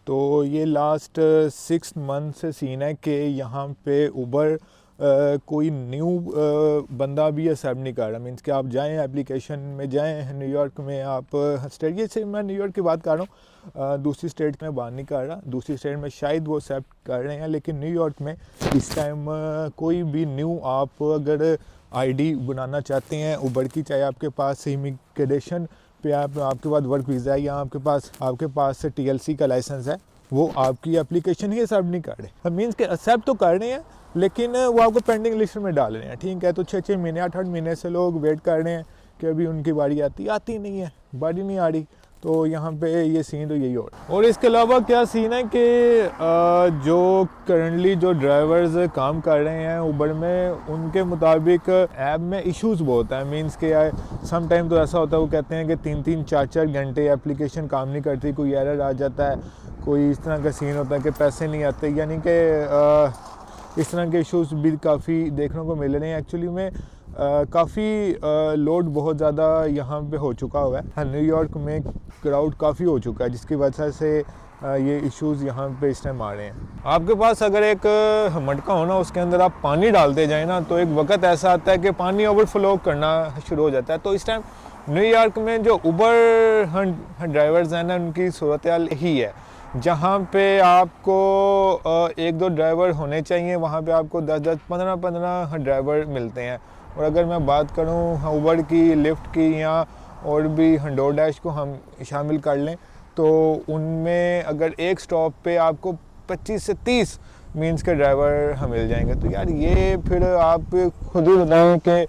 तो ये last 6 month से सीन है कि यहाँ पे उबर कोई न्यू बंदा भी एक्सेप्ट नहीं कर रहा। मीन्स कि आप जाएं एप्लीकेशन में जाएं न्यूयॉर्क में, आप स्टेट, ये से मैं न्यूयॉर्क की बात कर रहा हूँ, दूसरी स्टेट में बात नहीं कर रहा। दूसरी स्टेट में शायद वो एक्सेप्ट कर रहे हैं, लेकिन न्यूयॉर्क में इस टाइम कोई भी न्यू आप अगर आईडी बनाना चाहते हैं उबर की, चाहे आपके पास इमिग्रेशन पे आपके पास वर्क वीज़ा है या आपके पास TLC का लाइसेंस है, वो आपकी एप्लीकेशन ही एक्सेप्ट नहीं कर रहे। मीन्स के एक्सेप्ट तो कर रहे हैं लेकिन वो आपको पेंडिंग लिस्ट में डाल रहे हैं। ठीक है, तो 6-6 महीने 8-8 महीने से लोग वेट कर रहे हैं कि अभी उनकी बारी आती नहीं है, बारी नहीं आ रही। तो यहाँ पे ये सीन तो यही हो रहा है। और इसके अलावा क्या सीन है कि जो करंटली जो ड्राइवर्स काम कर रहे हैं उबर में, उनके मुताबिक ऐप में इश्यूज़ बहुत है। मीन्स के सम टाइम तो ऐसा होता है, वो कहते हैं कि 3-3 4-4 घंटे एप्लीकेशन काम नहीं करती, कोई एरर आ जाता है, कोई इस तरह का सीन होता है कि पैसे नहीं आते, यानी कि इस तरह के इश्यूज़ भी काफ़ी देखने को मिल रहे हैं। एक्चुअली में काफ़ी लोड बहुत ज़्यादा यहाँ पे हो चुका हुआ है। न्यूयॉर्क में क्राउड काफ़ी हो चुका है, जिसकी वजह से ये इश्यूज़ यहाँ पे इस टाइम आ रहे हैं। आपके पास अगर एक मटका हो ना, उसके अंदर आप पानी डालते जाए ना, तो एक वक्त ऐसा आता है कि पानी ओवरफ्लो करना शुरू हो जाता है। तो इस टाइम न्यूयॉर्क में जो उबर ड्राइवर्स हैं ना, उनकी सूरत हाल ही है। जहाँ पे आपको 1-2 ड्राइवर होने चाहिए, वहाँ पे आपको 10-10 15-15 ड्राइवर मिलते हैं। और अगर मैं बात करूँ उबर की, लिफ्ट की, या और भी डोरडैश को हम शामिल कर लें, तो उनमें अगर एक स्टॉप पे आपको 25 से 30 मीन्स के ड्राइवर मिल जाएंगे। तो यार ये फिर आप खुद ही बताएं कि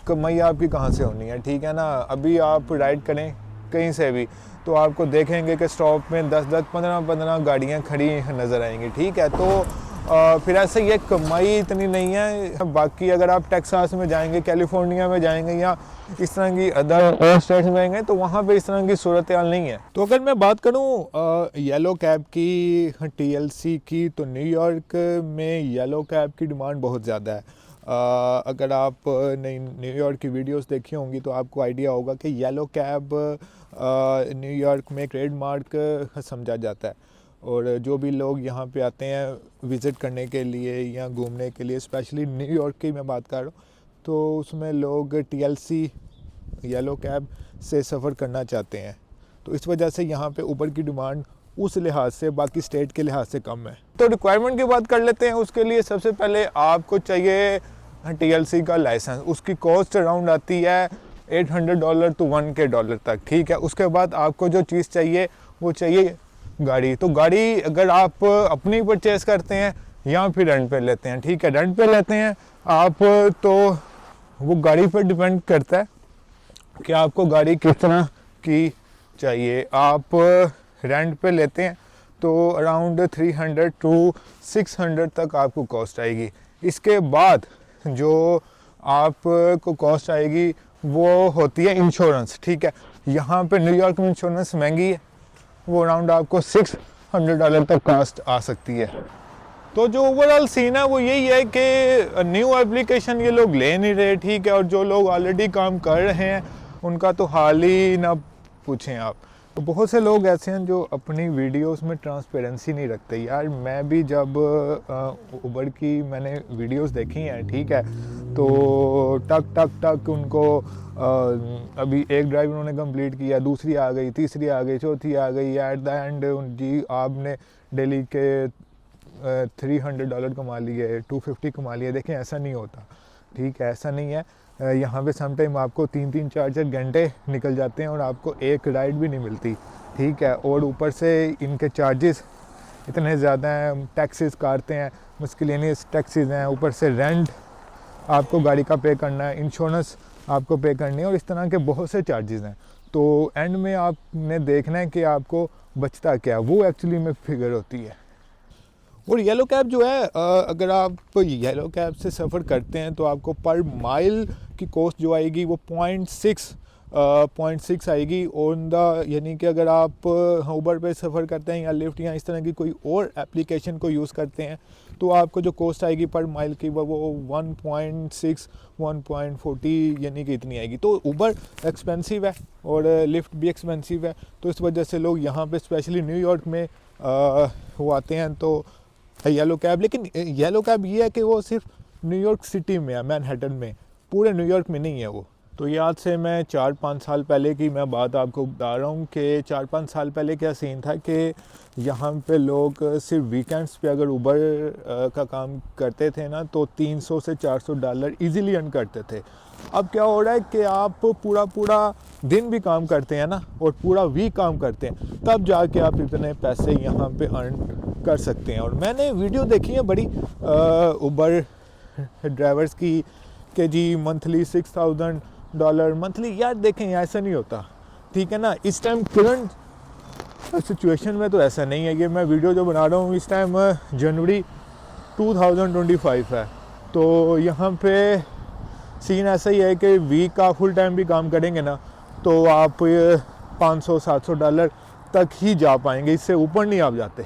कमाई आपकी कहाँ से होनी है। ठीक है ना, अभी आप राइड करें कहीं से भी, तो आपको देखेंगे कि स्टॉप में 10-10 15-15 गाड़ियाँ खड़ी नज़र आएंगी। ठीक है, तो फिर ऐसे ये कमाई इतनी नहीं है। बाकी अगर आप टेक्सास में जाएंगे, कैलिफोर्निया में जाएंगे, या इस तरह की अदर स्टेट्स में जाएंगे, तो वहाँ पे इस तरह की सूरत हाल नहीं है। तो अगर मैं बात करूँ येलो कैब की, TLC की, तो न्यूयॉर्क में येलो कैब की डिमांड बहुत ज़्यादा है। अगर आप न्यूयॉर्क की वीडियोस देखी होंगी तो आपको आइडिया होगा कि येलो कैब न्यूयॉर्क में एक ट्रेडमार्क समझा जाता है। और जो भी लोग यहाँ पे आते हैं विज़िट करने के लिए या घूमने के लिए, स्पेशली न्यूयॉर्क की मैं बात कर रहा हूँ, तो उसमें लोग TLC येलो कैब से सफ़र करना चाहते हैं। तो इस वजह से यहाँ पे उबर की डिमांड उस लिहाज से बाकी स्टेट के लिहाज से कम है। तो रिक्वायरमेंट की बात कर लेते हैं। उसके लिए सबसे पहले आपको चाहिए TLC का लाइसेंस। उसकी कॉस्ट अराउंड आती है $800 to $1K तक। ठीक है, उसके बाद आपको जो चीज़ चाहिए वो चाहिए गाड़ी। तो गाड़ी अगर आप अपनी परचेज़ करते हैं या फिर रेंट पे लेते हैं, ठीक है, रेंट पे लेते हैं आप, तो वो गाड़ी पर डिपेंड करता है कि आपको गाड़ी किस तरह की चाहिए। आप रेंट पे लेते हैं तो अराउंड 300 to 600 तक आपको कॉस्ट आएगी। इसके बाद जो आपको कॉस्ट आएगी वो होती है इंश्योरेंस। ठीक है, यहाँ पे न्यूयॉर्क में इंश्योरेंस महंगी है, वो अराउंड आपको $600 तक कॉस्ट आ सकती है। तो जो ओवरऑल सीन है वो यही है कि न्यू एप्लीकेशन ये लोग ले नहीं रहे। ठीक है, और जो लोग ऑलरेडी काम कर रहे हैं उनका तो हाल ही ना पूछें आप। तो बहुत से लोग ऐसे हैं जो अपनी वीडियोस में ट्रांसपेरेंसी नहीं रखते। यार मैं भी जब उबर की मैंने वीडियोस देखी हैं, ठीक है, तो टक टक टक उनको अभी एक ड्राइव उन्होंने कंप्लीट किया, दूसरी आ गई, तीसरी आ गई, चौथी आ गई, एट द एंड जी आपने डेली के $300 कमा लिए, 250 कमा लिए। देखें ऐसा नहीं होता। ठीक है, ऐसा नहीं है। यहाँ पे समटाइम आपको 3-3 4-4 घंटे निकल जाते हैं और आपको एक राइड भी नहीं मिलती। ठीक है, और ऊपर से इनके चार्जेस इतने ज़्यादा हैं, टैक्सेस काटते हैं, मिसलेनियस टैक्सेस हैं, ऊपर से रेंट आपको गाड़ी का पे करना है, इंश्योरेंस आपको पे करनी है, और इस तरह के बहुत से चार्जेस हैं। तो एंड में आपने देखना है कि आपको बचता क्या, वो एक्चुअली में फिगर होती है। और येलो कैब जो है, अगर आप येलो कैब से सफ़र करते हैं तो आपको पर माइल की कॉस्ट जो आएगी वो 0.6 आएगी ऑन द, यानी कि अगर आप उबर पे सफ़र करते हैं या लिफ्ट या इस तरह की कोई और एप्लीकेशन को यूज़ करते हैं तो आपको जो कॉस्ट आएगी पर माइल की वो 1.6 1.40 यानी कि इतनी आएगी। तो उबर एक्सपेंसिव है और लिफ्ट भी एक्सपेंसिव है, तो इस वजह से लोग यहाँ पे स्पेशली न्यूयॉर्क में वो आते हैं तो येलो कैब, लेकिन येलो कैब ये है कि वो सिर्फ न्यूयॉर्क सिटी में है, मैनहट्टन में, पूरे न्यूयॉर्क में नहीं है वो। तो ये आज से मैं 4-5 साल पहले की मैं बात आपको बता रहा हूँ कि 4-5 साल पहले क्या सीन था कि यहाँ पे लोग सिर्फ वीकेंड्स पे अगर उबर का काम करते थे ना तो $300 से $400 इजीली अर्न करते थे। अब क्या हो रहा है कि आप पूरा पूरा दिन भी काम करते हैं ना और पूरा वीक काम करते हैं, तब जाके आप इतने पैसे यहाँ पे अर्न कर सकते हैं। और मैंने वीडियो देखी है बड़ी उबर ड्राइवर्स की कि जी मंथली $6,000 मंथली। यार देखें ऐसा नहीं होता, ठीक है ना। इस टाइम करंट सिचुएशन में तो ऐसा नहीं है। ये मैं वीडियो जो बना रहा हूँ इस टाइम जनवरी 2025 है, तो यहाँ पे सीन ऐसा ही है कि वीक का फुल टाइम भी काम करेंगे ना तो आप $500-700 तक ही जा पाएंगे, इससे ऊपर नहीं आप जाते।